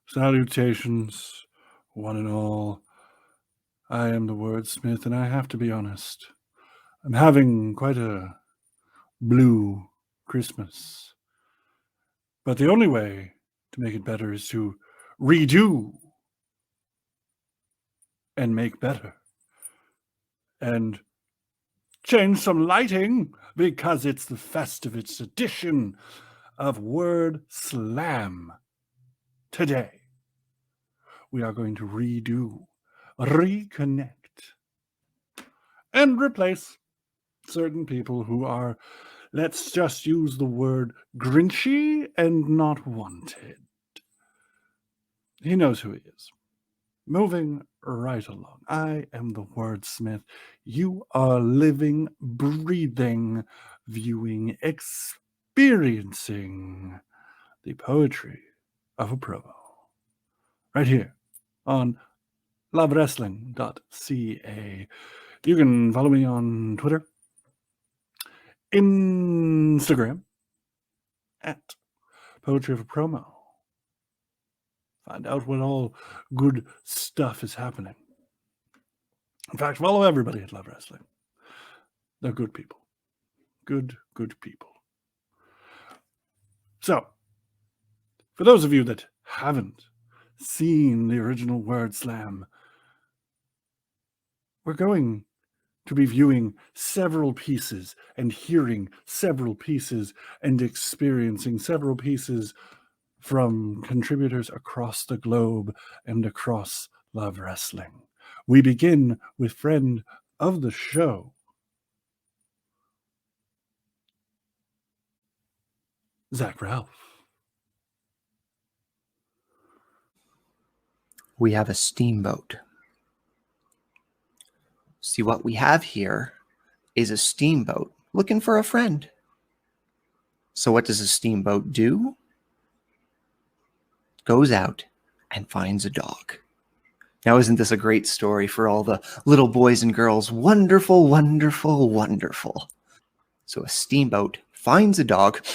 Salutations, one and all. I am the Wordsmith, and I have to be honest. I'm having quite a blue Christmas. But the only way to make it better is to redo and make better. And change some lighting because it's the festive edition of Wordslam. Today, we are going to redo, reconnect, and replace certain people who are, let's just use the word grinchy and not wanted. He knows who he is. Moving right along. I am the Wordsmith. You are living, breathing, viewing, experiencing the poetry of a promo. Right here on lovewrestling.ca. You can follow me on Twitter, Instagram, at Poetry of a Promo. Find out what all good stuff is happening. In fact, follow everybody at Love Wrestling. They're good people. Good people. So, for those of you that haven't seen the original Wordslam, we're going to be viewing several pieces and hearing several pieces and experiencing several pieces from contributors across the globe and across Love Wrestling. We begin with friend of the show, Zach Ralph. We have a steamboat. See, what we have here is a steamboat looking for a friend. So what does a steamboat do? Goes out and finds a dog. Now, isn't this a great story for all the little boys and girls? Wonderful, wonderful, wonderful. So a steamboat finds a dog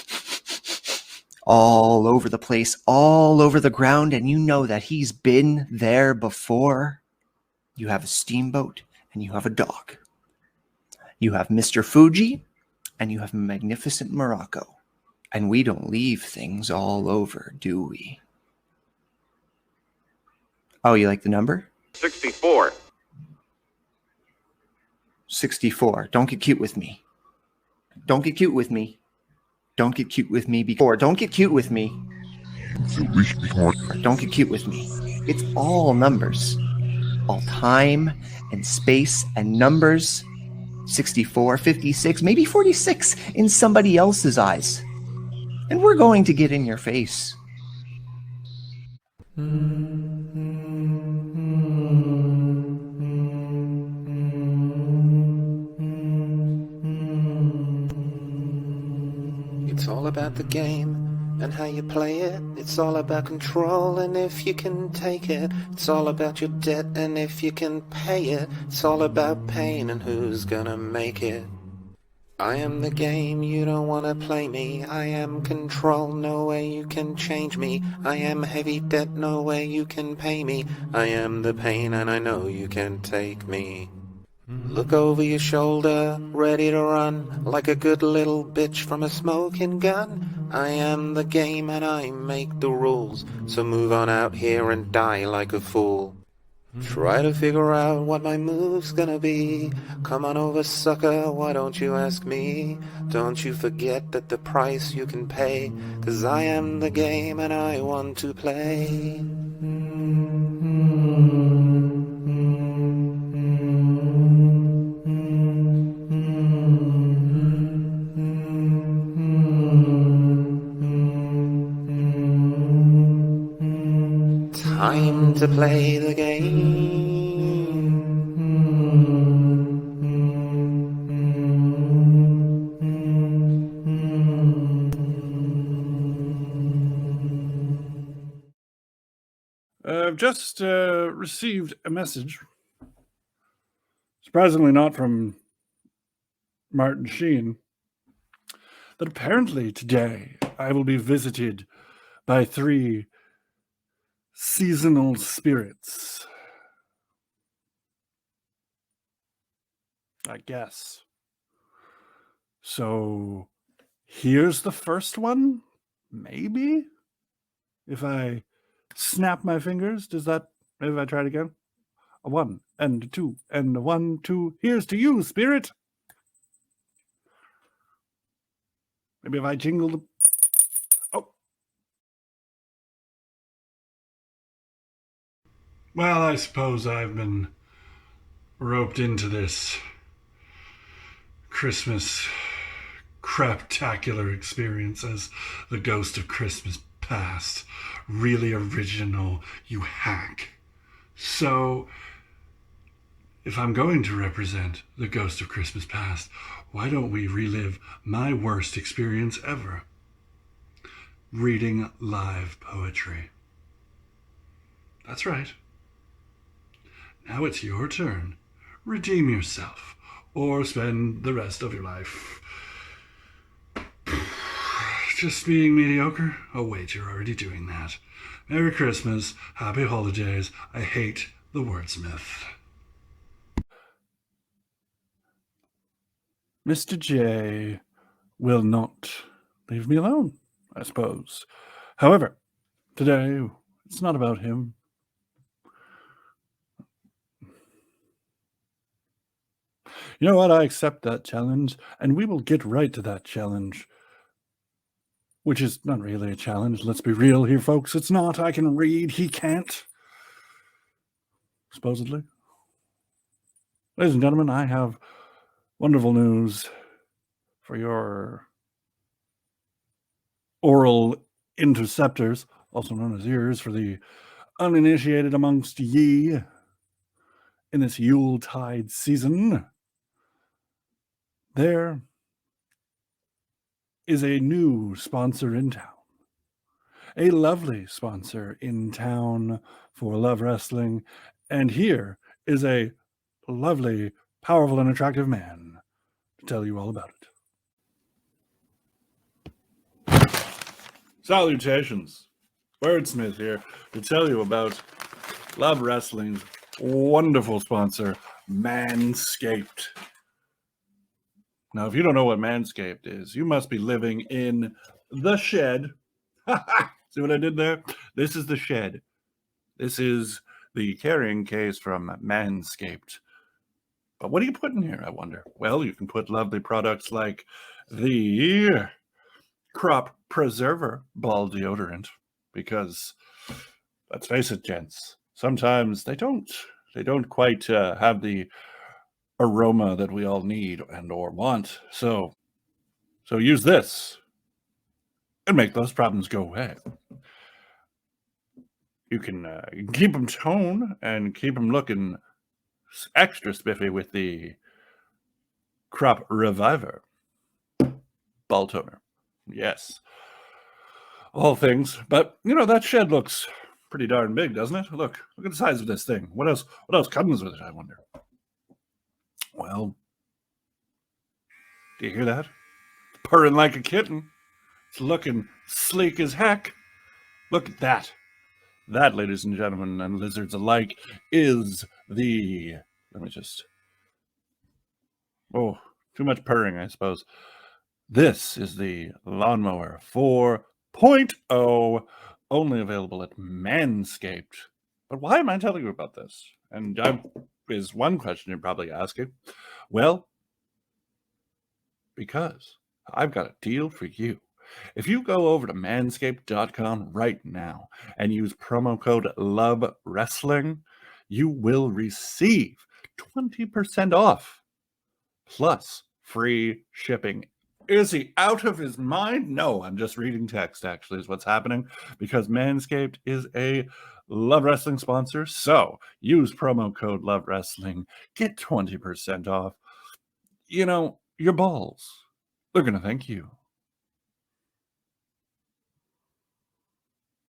all over the place, all over the ground, and you know that he's been there before. You have a steamboat and you have a dog. You have Mr. Fuji and you have Magnificent Morocco. And we don't leave things all over, do we? Oh, you like the number? 64. 64. Don't get cute with me. Don't get cute with me. Don't get cute with me before. Don't get cute with me. Don't get cute with me. It's all numbers. All time and space and numbers. 64, 56, maybe 46 in somebody else's eyes. And we're going to get in your face. It's all about the game and how you play it. It's all about control and if you can take it. It's all about your debt and if you can pay it. It's all about pain and who's gonna make it. I am the game, you don't wanna play me. I am control, no way you can change me. I am heavy debt, no way you can pay me. I am the pain and I know you can take me. Look over your shoulder, ready to run, like a good little bitch from a smoking gun. I am the game and I make the rules, so move on out here and die like a fool. Try to figure out what my move's gonna be. Come on over, sucker, why don't you ask me? Don't you forget that the price you can pay, 'cause I am the game and I want to play. Time to play the game. I've just received a message, surprisingly not from Martin Sheen, that apparently today I will be visited by 3 seasonal spirits, I guess. So here's the first one, maybe? If I snap my fingers, does that, if I try it again? A 1 and a 2 and a 1, 2. Here's to you, spirit. Maybe if I jingle the... Oh. Well, I suppose I've been roped into this Christmas craptacular experience as the ghost of Christmas past. Really original, you hack. So, if I'm going to represent the ghost of Christmas past, why don't we relive my worst experience ever? Reading live poetry. That's right. Now it's your turn. Redeem yourself, or spend the rest of your life just being mediocre. Oh wait, you're already doing that. Merry Christmas, Happy Holidays, I hate the Wordsmith. Mr. J will not leave me alone, I suppose. However, today it's not about him. You know what? I accept that challenge, and we will get right to that challenge. Which is not really a challenge. Let's be real here, folks. It's not. I can read. He can't. Supposedly. Ladies and gentlemen, I have wonderful news for your oral interceptors, also known as ears, for the uninitiated amongst ye in this Yuletide season. There is a new sponsor in town. A lovely sponsor in town for Love Wrestling. And here is a lovely, powerful, and attractive man to tell you all about it. Salutations. Wordsmith here to tell you about Love Wrestling's wonderful sponsor, Manscaped. Now, if you don't know what Manscaped is, you must be living in the shed. See what I did there? This is the shed. This is the carrying case from Manscaped. But what do you put in here, I wonder? Well, you can put lovely products like the Crop Preserver Ball Deodorant, because let's face it, gents, sometimes they don't quite have the aroma that we all need and or want. So use this and make those problems go away. You can keep them toned and keep them looking extra spiffy with the Crop Reviver Ball Toner. Yes. All things. But, you know, that shed looks pretty darn big, doesn't it? Look at the size of this thing. What else comes with it, I wonder? Well, do you hear that? It's purring like a kitten. It's looking sleek as heck. Look at that. That, ladies and gentlemen, and lizards alike, is the... Let me just... Oh, too much purring, I suppose. This is the Lawnmower 4.0, only available at Manscaped. But why am I telling you about this? And is one question you're probably asking. Well, because I've got a deal for you. If you go over to manscaped.com right now and use promo code LOVEWRESTLING, you will receive 20% off plus free shipping. Is he out of his mind? No, I'm just reading text, actually, is what's happening, because Manscaped is a Love Wrestling sponsor. So use promo code LOVEWRESTLING. Get 20% off. You know, your balls, they're going to thank you.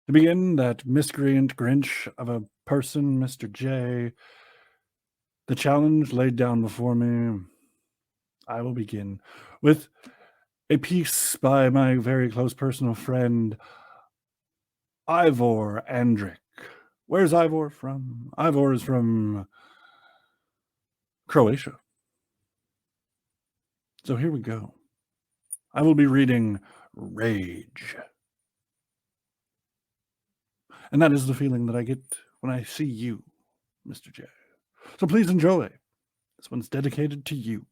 To begin, that miscreant Grinch of a person, Mr. J, the challenge laid down before me, I will begin with a piece by my very close personal friend, Ivor Andrick. Where's Ivor from? Ivor is from Croatia. So here we go. I will be reading Rage. And that is the feeling that I get when I see you, Mr. J. So please enjoy. This one's dedicated to you.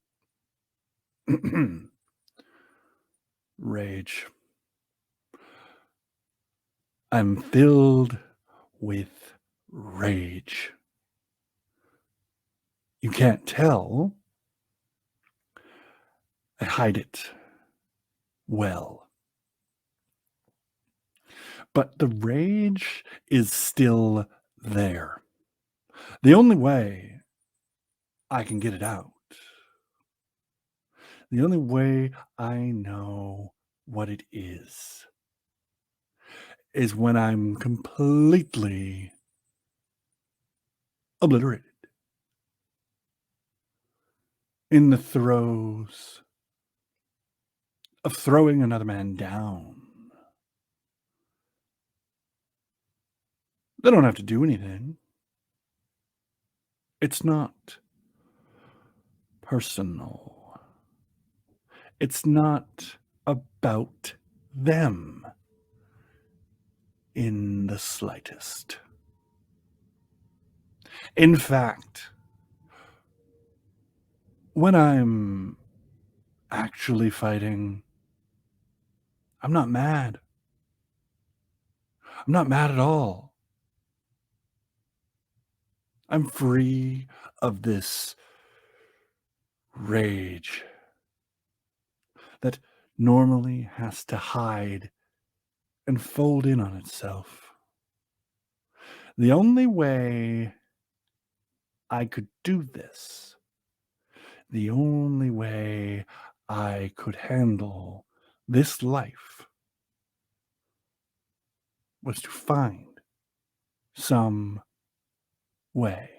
Rage. I'm filled with rage. You can't tell. I hide it well. But the rage is still there. The only way I can get it out, the only way I know what it is when I'm completely obliterated in the throes of throwing another man down. They don't have to do anything. It's not personal. It's not about them in the slightest. In fact, when I'm actually fighting, I'm not mad. I'm not mad at all. I'm free of this rage that normally has to hide and fold in on itself. The only way I could do this, the only way I could handle this life, was to find some way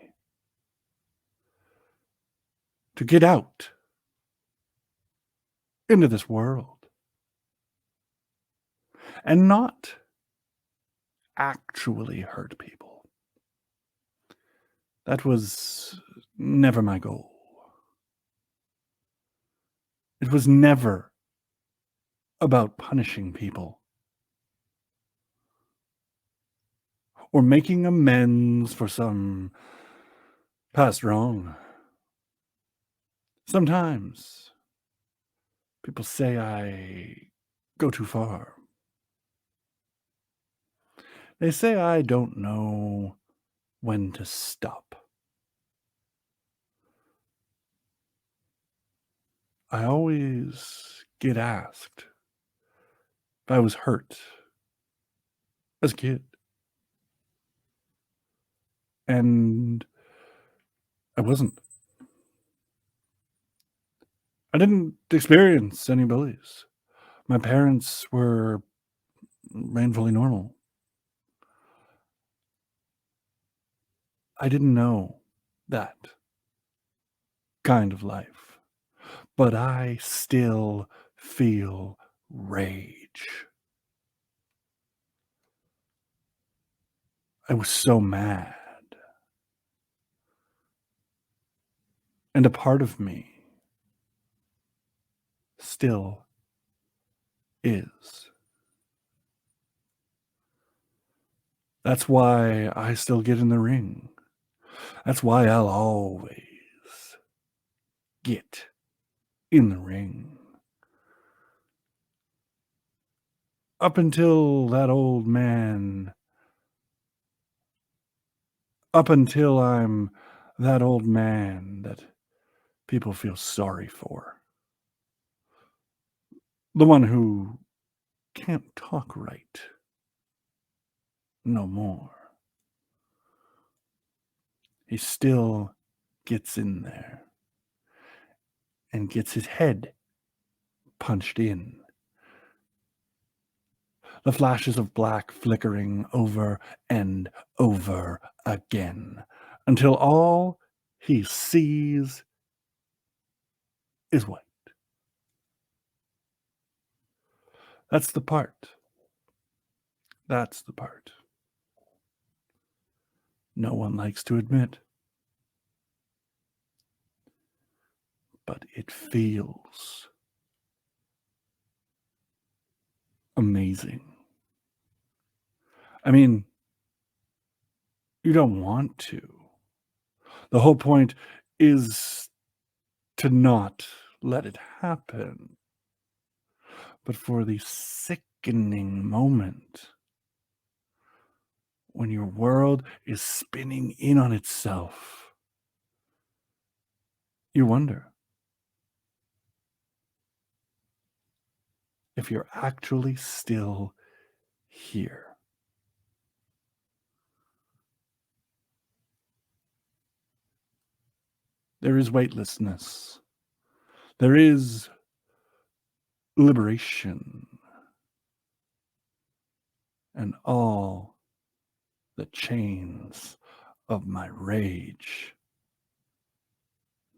to get out into this world and not actually hurt people. That was never my goal. It was never about punishing people or making amends for some past wrong. Sometimes people say I go too far. They say I don't know when to stop. I always get asked if I was hurt as a kid. And I wasn't. I didn't experience any bullies. My parents were painfully normal. I didn't know that kind of life, but I still feel rage. I was so mad. And a part of me still is. That's why I still get in the ring. That's why I'll always get in the ring. Up until that old man, up until I'm that old man that people feel sorry for. The one who can't talk right no more. He still gets in there and gets his head punched in. The flashes of black flickering over and over again until all he sees is white. That's the part. That's the part no one likes to admit. But it feels amazing. I mean, you don't want to. The whole point is to not let it happen. But for the sickening moment when your world is spinning in on itself, you wonder if you're actually still here. There is weightlessness. There is liberation. And all the chains of my rage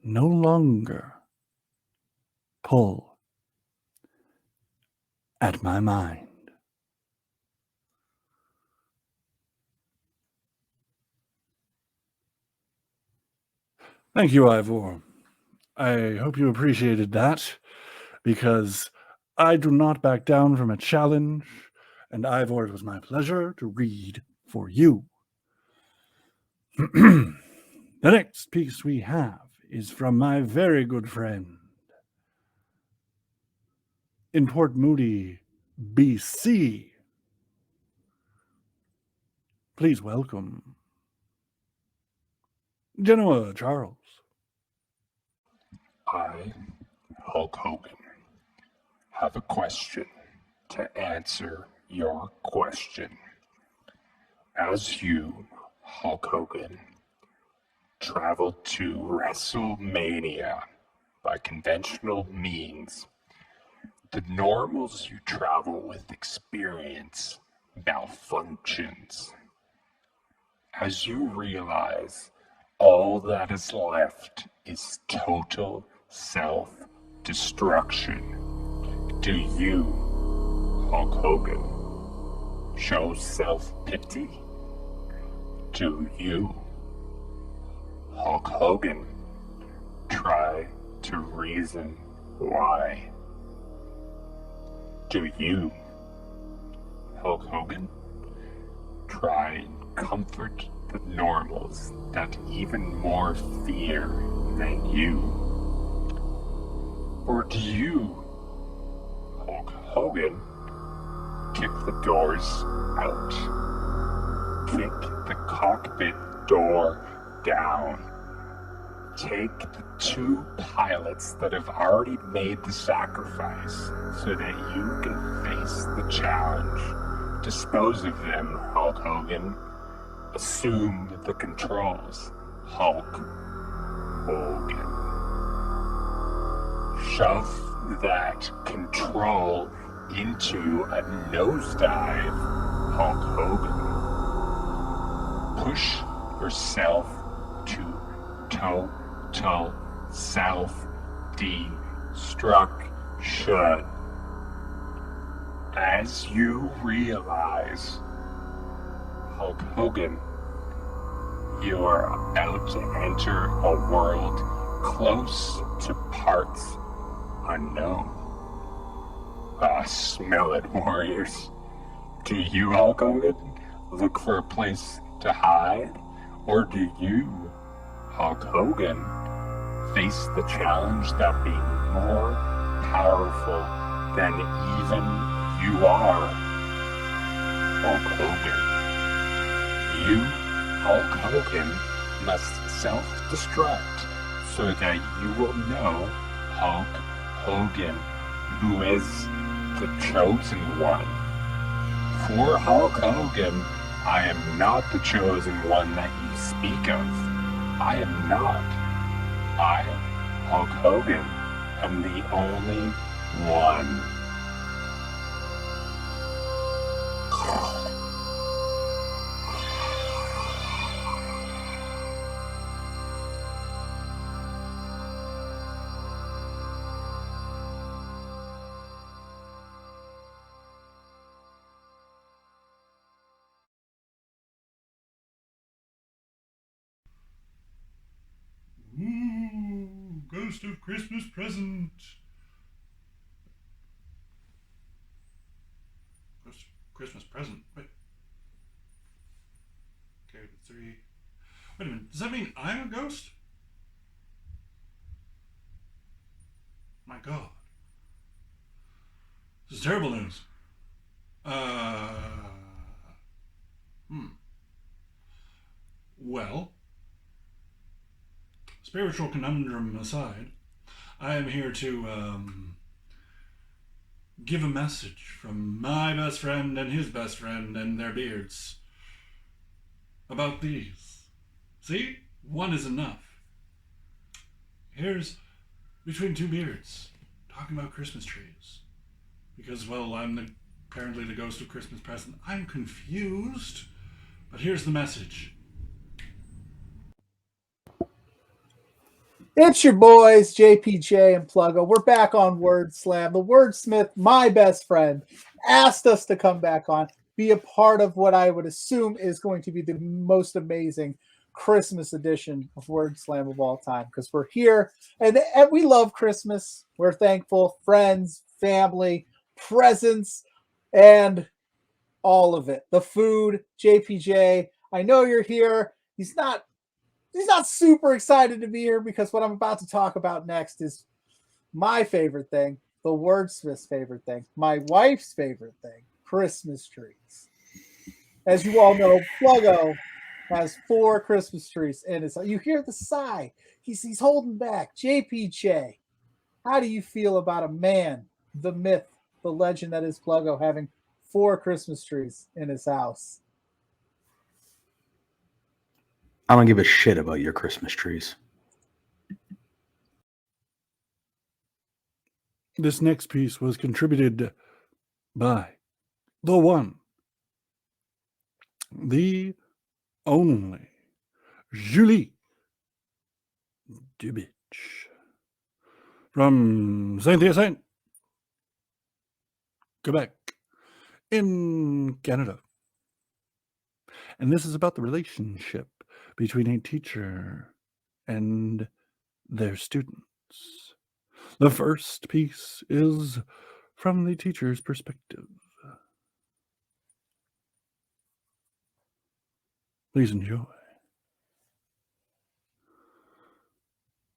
no longer pull at my mind. Thank you, Ivor. I hope you appreciated that, because I do not back down from a challenge, and Ivor, it was my pleasure to read for you. The next piece we have is from my very good friend in Port Moody, BC. Please welcome Genoa Charles. I, Hulk Hogan, have a question to answer your question. As you, Hulk Hogan, travel to WrestleMania by conventional means, the normals you travel with experience malfunctions. As you realize all that is left is total self-destruction, do you, Hulk Hogan, show self-pity? Do you, Hulk Hogan, try to reason why? Do you, Hulk Hogan, try and comfort the normals that even more fear than you? Or do you, Hulk Hogan, kick the doors out? Kick the cockpit door down. Take the 2 pilots that have already made the sacrifice so that you can face the challenge. Dispose of them, Hulk Hogan. Assume the controls, Hulk Hogan. Shove that control into a nosedive, Hulk Hogan. Push yourself to total self-destruction. As you realize, Hulk Hogan, you are about to enter a world close to parts unknown. Smell it, warriors. Do you, Hulk Hogan, look for a place to hide? Or do you, Hulk Hogan, face the challenge that being more powerful than even you are? Hulk Hogan. You, Hulk Hogan, must self-destruct so that you will know Hulk Hogan, who is the chosen one. For Hulk Hogan, I am not the chosen one that you speak of. I am not. I, Hulk Hogan, am the only one. ghost of Christmas present. Ghost of Christmas present. Wait. Okay, 3. Wait a minute. Does that mean I'm a ghost? My God. This is terrible news. Well, spiritual conundrum aside, I am here to give a message from my best friend and his best friend and their beards about these. See? One is enough. Here's between two beards talking about Christmas trees. Because, well, I'm apparently the ghost of Christmas present. I'm confused, but here's the message. It's your boys, JPJ and Pluggo. We're back on Wordslam. The Wordsmith, my best friend, asked us to come back on, be a part of what I would assume is going to be the most amazing Christmas edition of Wordslam of all time, because we're here and we love Christmas. We're thankful, friends, family, presents, and all of it. The food, JPJ, I know you're here. He's not super excited to be here because what I'm about to talk about next is my favorite thing, the Wordsmith's favorite thing, my wife's favorite thing, Christmas trees. As you all know, Pluggo has 4 Christmas trees in his. You hear the sigh. He's holding back. JPJ, how do you feel about a man, the myth, the legend that is Pluggo, having 4 Christmas trees in his house? I don't give a shit about your Christmas trees. This next piece was contributed by the one, the only, Julie Dubitch from Saint-Hyacinthe, Quebec, in Canada. And this is about the relationship between a teacher and their students. The first piece is from the teacher's perspective. Please enjoy.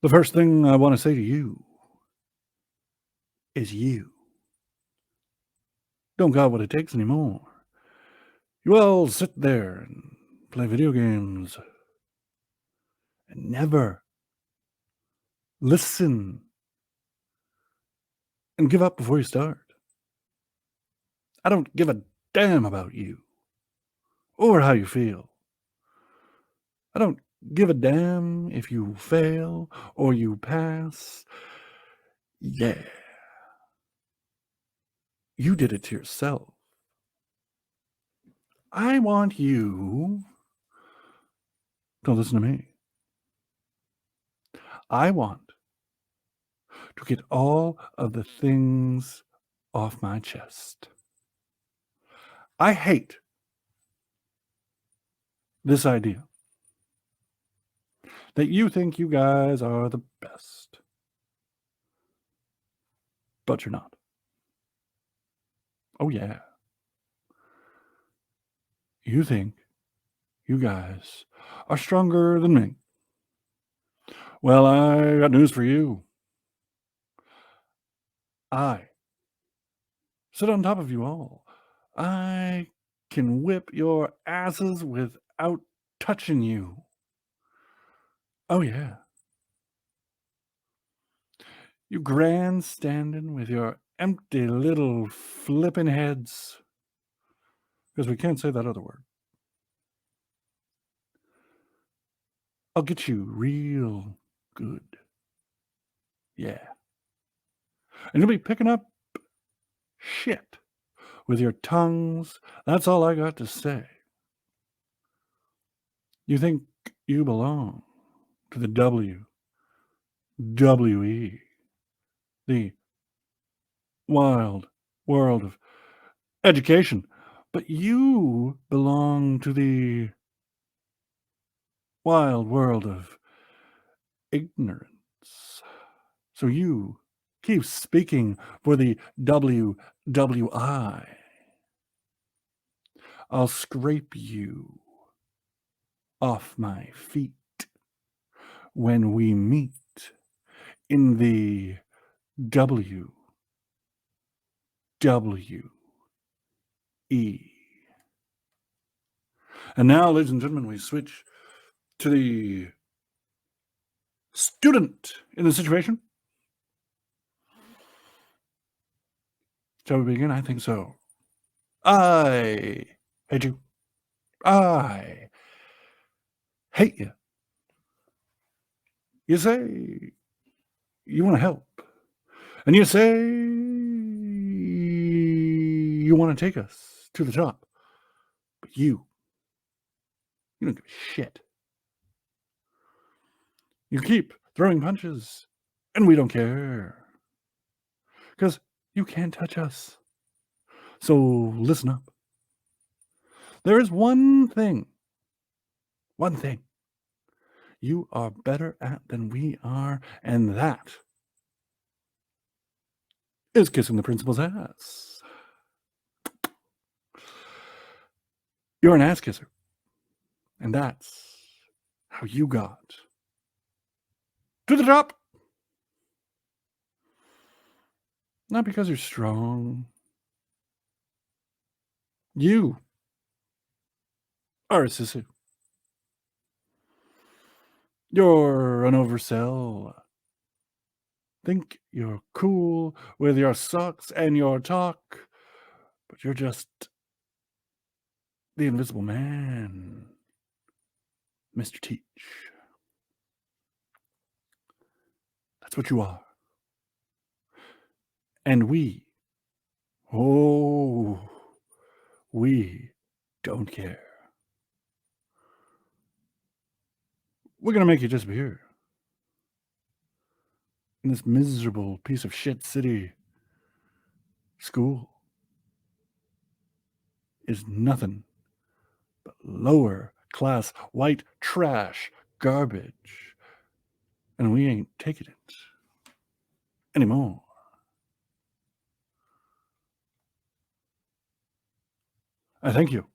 The first thing I want to say to you is you don't got what it takes anymore. You all sit there and play video games and never listen and give up before you start. I don't give a damn about you or how you feel. I don't give a damn if you fail or you pass. Yeah. You did it to yourself. I want you to listen to me. I want to get all of the things off my chest. I hate this idea that you think you guys are the best, but you're not. Oh yeah. You think you guys are stronger than me. Well, I got news for you. I sit on top of you all. I can whip your asses without touching you. Oh yeah. You grandstanding with your empty little flippin' heads. Because we can't say that other word. I'll get you real good. Yeah. And you'll be picking up shit with your tongues. That's all I got to say. You think you belong to the WWE, the wild world of education, but you belong to the wild world of ignorance. So you keep speaking for the WWI. I'll scrape you off my feet when we meet in the WWE. And now, ladies and gentlemen, we switch to the student in the situation. Shall we begin? I think so. I hate you. I hate you. You say you want to help. And you say you want to take us to the top. But you don't give a shit. You keep throwing punches, and we don't care. Because you can't touch us. So listen up. There is one thing you are better at than we are, and that is kissing the principal's ass. You're an ass kisser. And that's how you got to the top. Not because you're strong. You are a sissy. You're an oversell. Think you're cool with your socks and your talk, but you're just the invisible man, Mr. Teach. That's what you are. And we don't care. We're going to make you disappear. In this miserable piece of shit city, school is nothing but lower class white trash garbage. And we ain't taking it anymore. I thank you.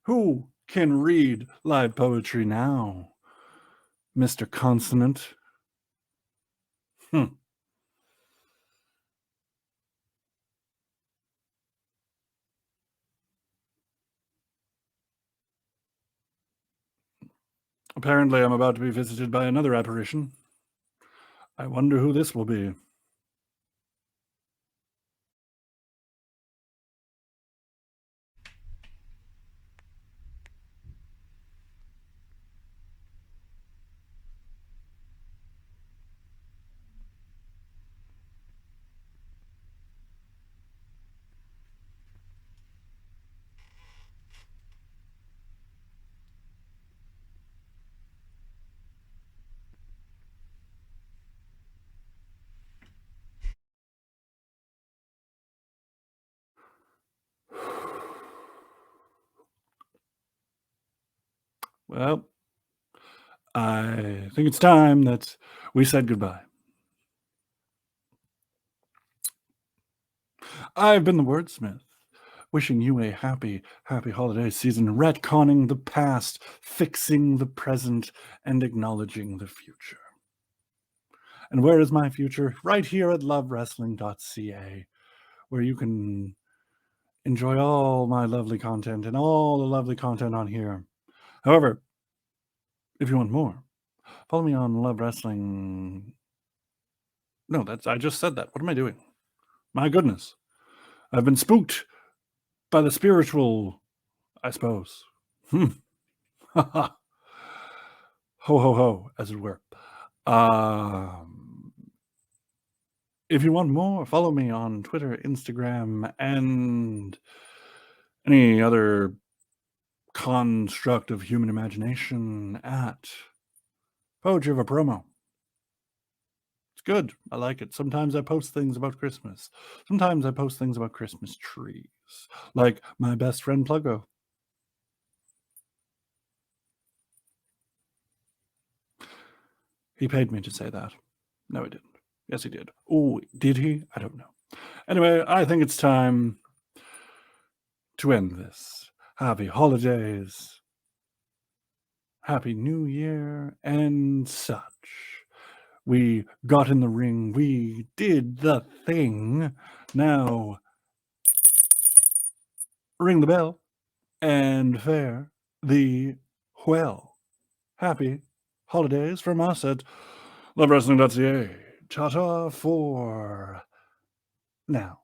Who can read live poetry now, Mr. Consonant? Apparently, I'm about to be visited by another apparition. I wonder who this will be. Well, I think it's time that we said goodbye. I've been the Wordsmith, wishing you a happy, happy holiday season, retconning the past, fixing the present, and acknowledging the future. And where is my future? Right here at lovewrestling.ca, where you can enjoy all my lovely content and all the lovely content on here. However, if you want more, follow me on Love Wrestling. No, I just said that. What am I doing? My goodness. I've been spooked by the spiritual, I suppose. Ha ha. Ho ho ho, as it were. If you want more, follow me on Twitter, Instagram, and any other construct of human imagination at Poetry of a Promo. It's good. I like it. Sometimes I post things about Christmas. Sometimes I post things about Christmas trees, like my best friend Pluggo. He paid me to say that. No, he didn't. Yes, he did. Oh, did he? I don't know. Anyway, I think it's time to end this. Happy holidays. Happy New Year and such. We got in the ring. We did the thing. Now, ring the bell and fare thee well. Happy holidays from us at lovewrestling.ca. Ta-ta for now.